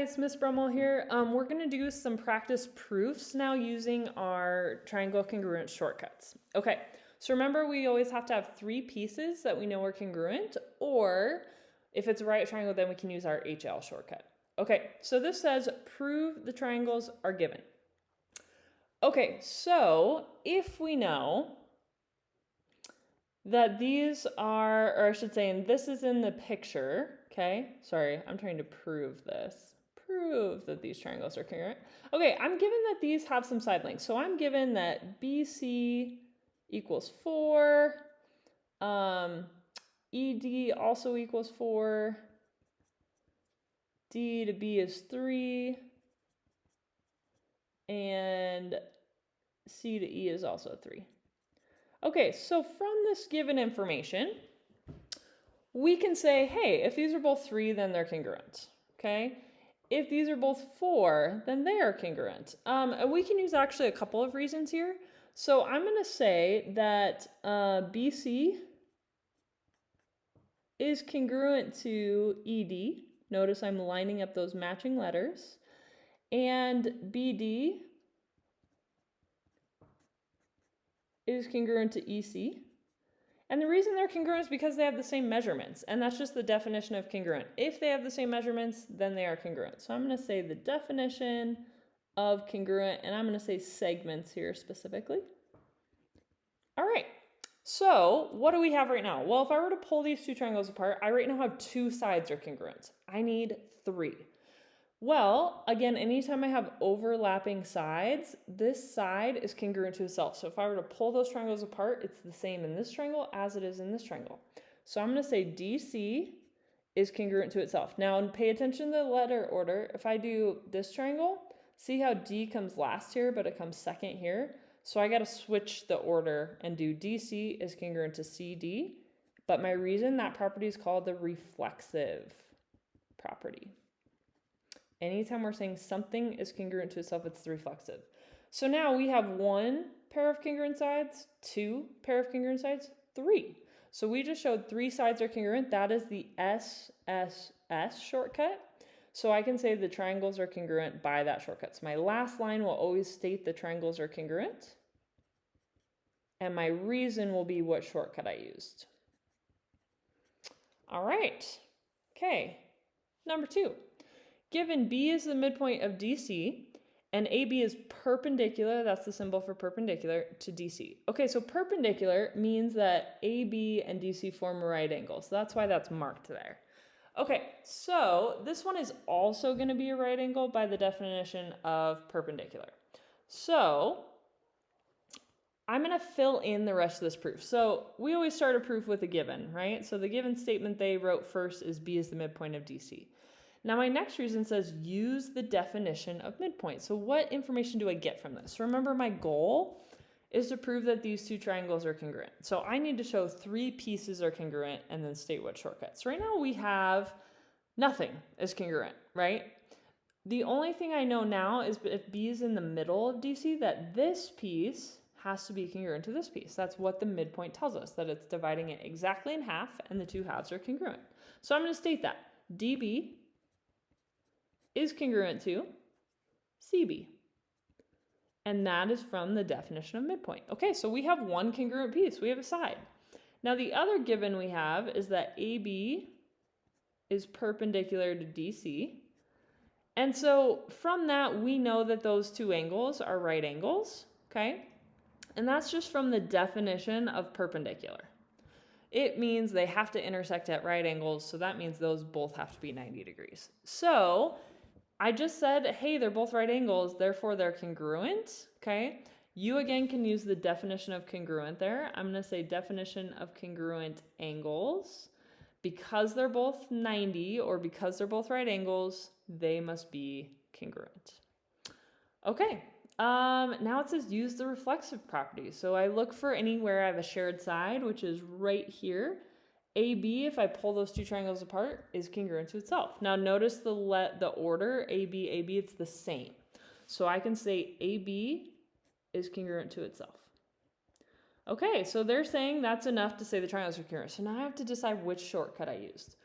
guys, Miss Brummel here. We're going to do some practice proofs now using our triangle congruent shortcuts. Okay, so remember we always have to have three pieces that we know are congruent, or if it's a right triangle, then we can use our HL shortcut. Okay, so this says prove the triangles are given. Okay, so if we know that these are, or I should say, and this is in the picture, okay? Sorry, I'm trying to prove this. Prove that these triangles are congruent. Okay, I'm given that these have some side lengths. So I'm given that BC equals 4, ED also equals 4, D to B is 3, and C to E is also 3. Okay, so from this given information, we can say, hey, if these are both 3, then they're congruent, okay? If these are both 4, then they are congruent. And we can use actually a couple of reasons here. So I'm going to say that BC is congruent to ED. Notice I'm lining up those matching letters. And BD is congruent to EC. And the reason they're congruent is because they have the same measurements, and that's just the definition of congruent. If they have the same measurements, then they are congruent. So I'm going to say the definition of congruent, and I'm going to say segments here specifically. All right, so what do we have right now? Well, if I were to pull these two triangles apart, I right now have 2 sides are congruent. I need 3. Well, again, anytime I have overlapping sides, this side is congruent to itself. So if I were to pull those triangles apart, it's the same in this triangle as it is in this triangle. So I'm going to say DC is congruent to itself. Now, pay attention to the letter order. If I do this triangle, see how D comes last here, but it comes second here. So I got to switch the order and do DC is congruent to CD. But my reason, that property is called the reflexive property. Anytime we're saying something is congruent to itself, it's the reflexive. So now we have 1 pair of congruent sides, 2 pair of congruent sides, 3. So we just showed 3 sides are congruent. That is the SSS shortcut. So I can say the triangles are congruent by that shortcut. So my last line will always state the triangles are congruent. And my reason will be what shortcut I used. All right. Okay. Number 2. Given B is the midpoint of DC and AB is perpendicular, that's the symbol for perpendicular, to DC. Okay, so perpendicular means that AB and DC form a right angle. So that's why that's marked there. Okay, so this one is also going to be a right angle by the definition of perpendicular. So I'm going to fill in the rest of this proof. So we always start a proof with a given, right? So the given statement they wrote first is B is the midpoint of DC. Now my next reason says use the definition of midpoint. So what information do I get from this? Remember, my goal is to prove that these 2 triangles are congruent. So I need to show 3 pieces are congruent and then state what shortcut. So right now we have nothing is congruent, right? The only thing I know now is if B is in the middle of DC, that this piece has to be congruent to this piece. That's what the midpoint tells us, that it's dividing it exactly in half and the 2 halves are congruent. So I'm going to state that DB is congruent to CB. And that is from the definition of midpoint. Okay, so we have 1 congruent piece. We have a side. Now the other given we have is that AB is perpendicular to DC. And so from that, we know that those 2 angles are right angles, okay? And that's just from the definition of perpendicular. It means they have to intersect at right angles, so that means those both have to be 90 degrees. So I just said, hey, they're both right angles, therefore they're congruent, okay? You again can use the definition of congruent there. I'm going to say definition of congruent angles. Because they're both 90 or because they're both right angles, they must be congruent. Okay, now it says use the reflexive property. So I look for anywhere I have a shared side, which is right here. AB, if I pull those 2 triangles apart, is congruent to itself. Now notice the order, AB, AB, it's the same. So I can say AB is congruent to itself. Okay, so they're saying that's enough to say the triangles are congruent. So now I have to decide which shortcut I used.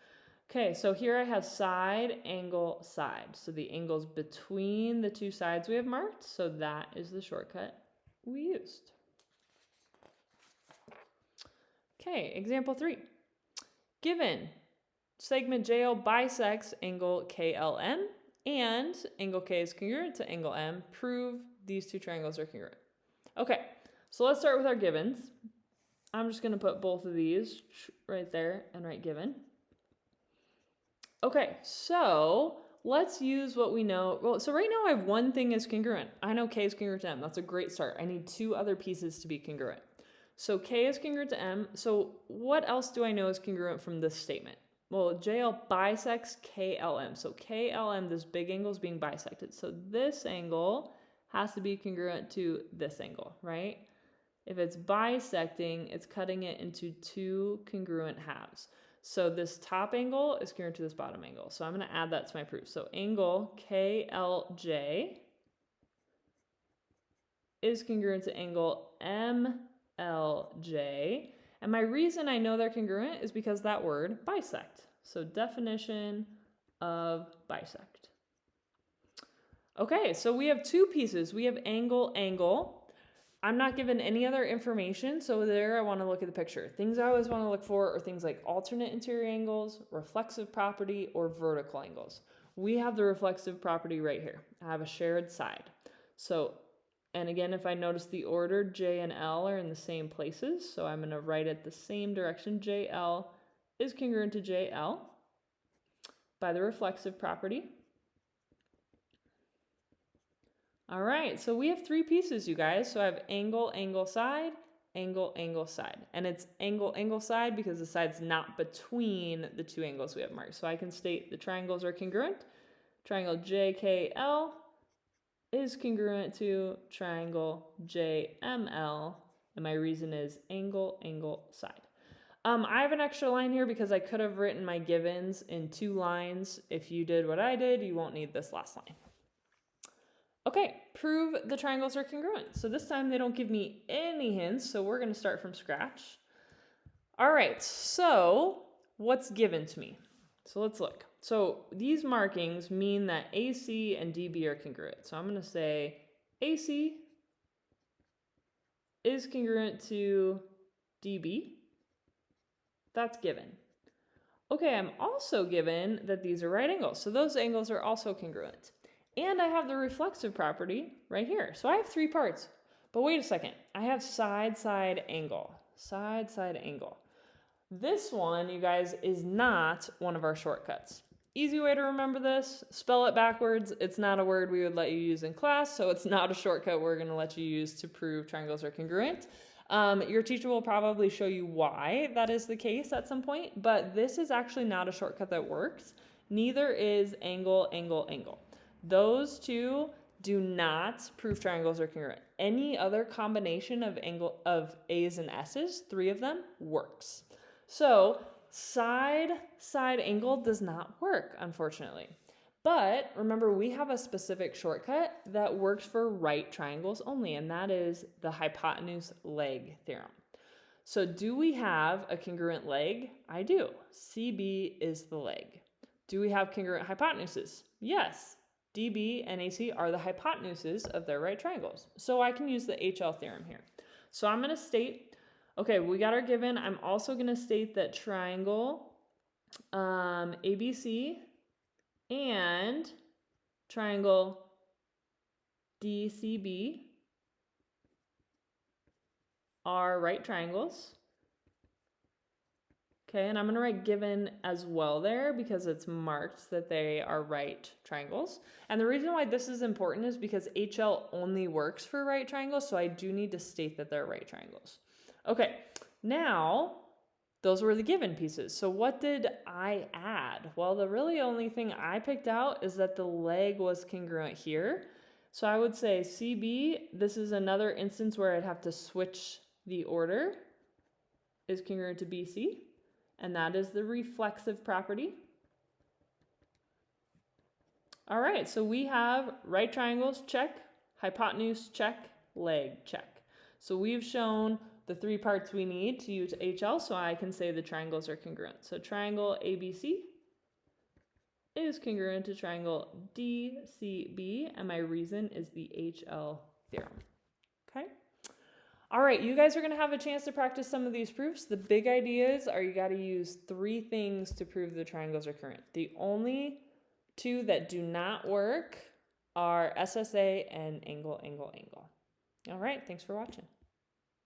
Okay, so here I have side, angle, side. So the angles between the two sides we have marked, so that is the shortcut we used. Okay, example 3. Given segment JL bisects angle KLM and angle K is congruent to angle M, prove these two triangles are congruent. Okay, so let's start with our givens. I'm just going to put both of these right there and write given. Okay, so let's use what we know. Well, so right now I have one thing is congruent. I know K is congruent to M. That's a great start. I need two other pieces to be congruent. So K is congruent to M. So what else do I know is congruent from this statement? Well, JL bisects KLM. So KLM, this big angle, is being bisected. So this angle has to be congruent to this angle, right? If it's bisecting, it's cutting it into two congruent halves. So this top angle is congruent to this bottom angle. So I'm going to add that to my proof. So angle KLJ is congruent to angle MLJ. And my reason I know they're congruent is because that word bisect. So definition of bisect. Okay, so we have two pieces. We have angle, angle. I'm not given any other information, so there I want to look at the picture. Things I always want to look for are things like alternate interior angles, reflexive property, or vertical angles. We have the reflexive property right here. I have a shared side. So, and again, if I notice the order, J and L are in the same places, so I'm going to write it the same direction. JL is congruent to JL by the reflexive property. All right, so we have three pieces, you guys. So I have angle, angle, side, angle, angle, side. And it's angle, angle, side because the side's not between the two angles we have marked. So I can state the triangles are congruent. Triangle JKL is congruent to triangle JML. And my reason is angle, angle, side. I have an extra line here because I could have written my givens in 2 lines. If you did what I did, you won't need this last line. Okay, prove the triangles are congruent. So this time they don't give me any hints, so we're going to start from scratch. All right, so what's given to me? So let's look. So these markings mean that AC and DB are congruent. So I'm going to say AC is congruent to DB. That's given. Okay, I'm also given that these are right angles. So those angles are also congruent. And I have the reflexive property right here. So I have 3 parts. But wait a second. I have side, side, angle. Side, side, angle. This one, you guys, is not one of our shortcuts. Easy way to remember this, spell it backwards. It's not a word we would let you use in class, so it's not a shortcut we're going to let you use to prove triangles are congruent. Your teacher will probably show you why that is the case at some point, but this is actually not a shortcut that works. Neither is angle, angle, angle. Those two do not prove triangles are congruent. Any other combination of A's and S's, 3 of them, works. So side angle does not work, unfortunately. But remember, we have a specific shortcut that works for right triangles only, and that is the hypotenuse leg theorem. So do we have a congruent leg? I do. CB is the leg. Do we have congruent hypotenuses? Yes. DB and AC are the hypotenuses of their right triangles. So I can use the HL theorem here. So I'm going to state, okay, we got our given. I'm also going to state that triangle ABC and triangle DCB are right triangles. Okay, and I'm going to write given as well there because it's marked that they are right triangles. And the reason why this is important is because HL only works for right triangles, so I do need to state that they're right triangles. Okay, now those were the given pieces. So what did I add? Well, the really only thing I picked out is that the leg was congruent here. So I would say CB, this is another instance where I'd have to switch the order, is congruent to BC. And that is the reflexive property. All right, so we have right triangles, check, hypotenuse, check, leg, check. So we've shown the 3 parts we need to use HL, so I can say the triangles are congruent. So triangle ABC is congruent to triangle DCB, and my reason is the HL theorem. Okay? All right, you guys are going to have a chance to practice some of these proofs. The big ideas are you got to use 3 things to prove the triangles are current. The only 2 that do not work are SSA and angle, angle, angle. All right, thanks for watching.